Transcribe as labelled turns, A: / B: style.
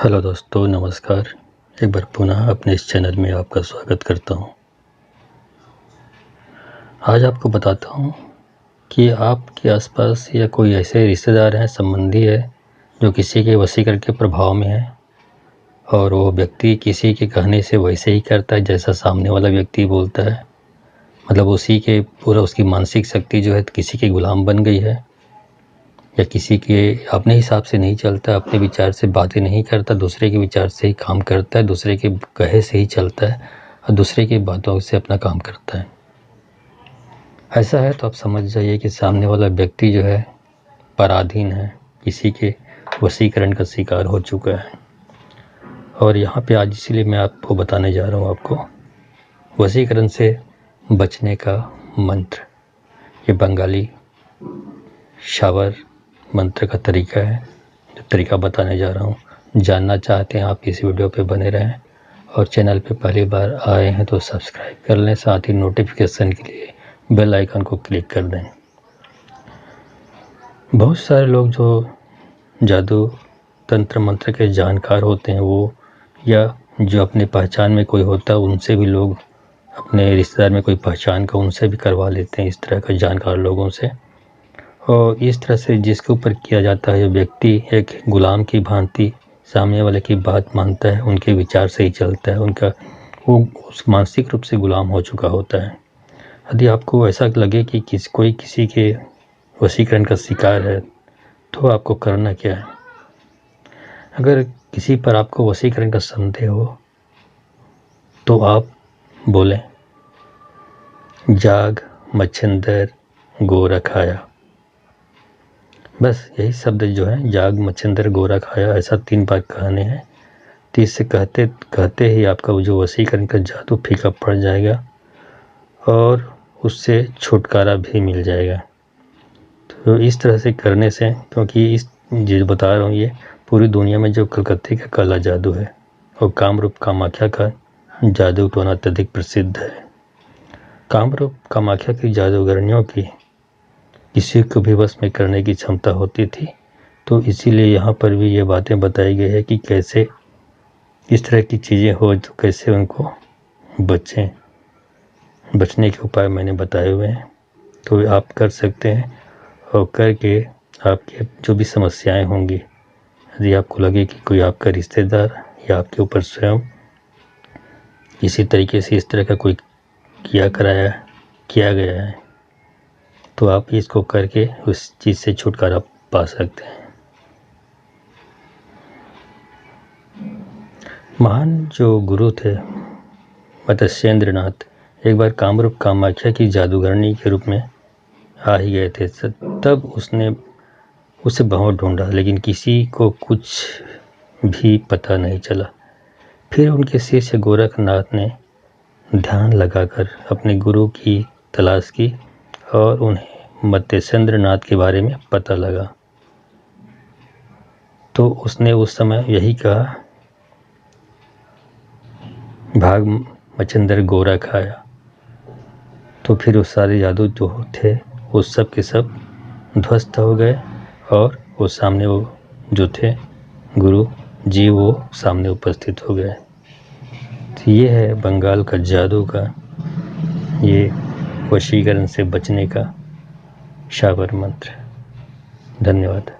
A: Hello दोस्तों, नमस्कार। एक बार पुनः अपने इस चैनल में आपका स्वागत करता हूं। आज आपको बताता हूं कि आपके आसपास या कोई ऐसे रिश्तेदार हैं, संबंधी है जो किसी के वशीकरण के प्रभाव में है और वो व्यक्ति किसी के कहने से वैसे ही करता है जैसा सामने वाला व्यक्ति बोलता है। मतलब उसी के पूरा उसकी मानसिक शक्ति जो है किसी के गुलाम बन गई है, या किसी के अपने हिसाब से नहीं चलता, अपने विचार से बातें नहीं करता, दूसरे के विचार से ही काम करता है, दूसरे के कहे से ही चलता है और दूसरे की बातों से अपना काम करता है। ऐसा है तो आप समझ जाइए कि सामने वाला व्यक्ति जो है पराधीन है, किसी के वशीकरण का शिकार हो चुका है। और यहाँ पे आज इसीलिए मैं आपको बताने जा रहा हूँ आपको वशीकरण से बचने का मंत्र। ये बंगाली शावर मंत्र का तरीका है, जो तरीका बताने जा रहा हूँ। जानना चाहते हैं आप इस वीडियो पे बने रहें, और चैनल पे पहली बार आए हैं तो सब्सक्राइब कर लें, साथ ही नोटिफिकेशन के लिए बेल आइकन को क्लिक कर दें। बहुत सारे लोग जो जादू तंत्र मंत्र के जानकार होते हैं वो, या जो अपनी पहचान में कोई होता है उनसे भी लोग, अपने रिश्तेदार में कोई पहचान का उनसे भी करवा लेते हैं, इस तरह का जानकार लोगों से। और इस तरह से जिसके ऊपर किया जाता है, व्यक्ति एक गुलाम की भांति सामने वाले की बात मानता है, उनके विचार से ही चलता है, उनका वो उस मानसिक रूप से गुलाम हो चुका होता है। यदि आपको ऐसा लगे कि कोई किसी के वशीकरण का शिकार है तो आपको करना क्या है। अगर किसी पर आपको वशीकरण का संदेह हो तो आप बोलें, जाग मच्छिंदर गोरा खाया। बस यही शब्द जो है, जाग मच्छिंदर गोरा खाया, ऐसा 3 बार कहने हैं। तो इससे कहते कहते ही आपका जो वशीकरण का जादू फीका पड़ जाएगा और उससे छुटकारा भी मिल जाएगा। तो इस तरह से करने से, क्योंकि इस जो बता रहा हूँ ये पूरी दुनिया में जो कलकत्ते का काला जादू है और कामरूप कामाख्या का जादू टोना अत्यधिक प्रसिद्ध है। कामरूप कामाख्या की जादूगरनियों की किसी को भी वश में करने की क्षमता होती थी। तो इसीलिए यहाँ पर भी ये बातें बताई गई है कि कैसे इस तरह की चीज़ें हो तो कैसे उनको बचें। बचने के उपाय मैंने बताए हुए हैं, तो आप कर सकते हैं। और करके आपके जो भी समस्याएं होंगी, यदि आपको लगे कि कोई आपका रिश्तेदार या आपके ऊपर स्वयं इसी तरीके से इस तरह का कोई किया गया है, तो आप इसको करके उस चीज़ से छुटकारा पा सकते हैं। महान जो गुरु थे मत्स्येंद्रनाथ, एक बार कामरूप कामाख्या की जादूगरनी के रूप में आ ही गए थे। तब उसने उसे बहुत ढूंढा, लेकिन किसी को कुछ भी पता नहीं चला। फिर उनके शिष्य गोरखनाथ ने ध्यान लगाकर अपने गुरु की तलाश की और उन्हें मत्स्येंद्रनाथ के बारे में पता लगा। तो उसने उस समय यही कहा, भाग मच्छिंदर गोरा खाया। तो फिर वो सारे जादू जो थे वो सब के सब ध्वस्त हो गए, और वो सामने वो जो थे गुरु जी वो सामने उपस्थित हो गए। तो ये है बंगाल का जादू का, ये वशीकरण से बचने का शावर मंत्र। धन्यवाद।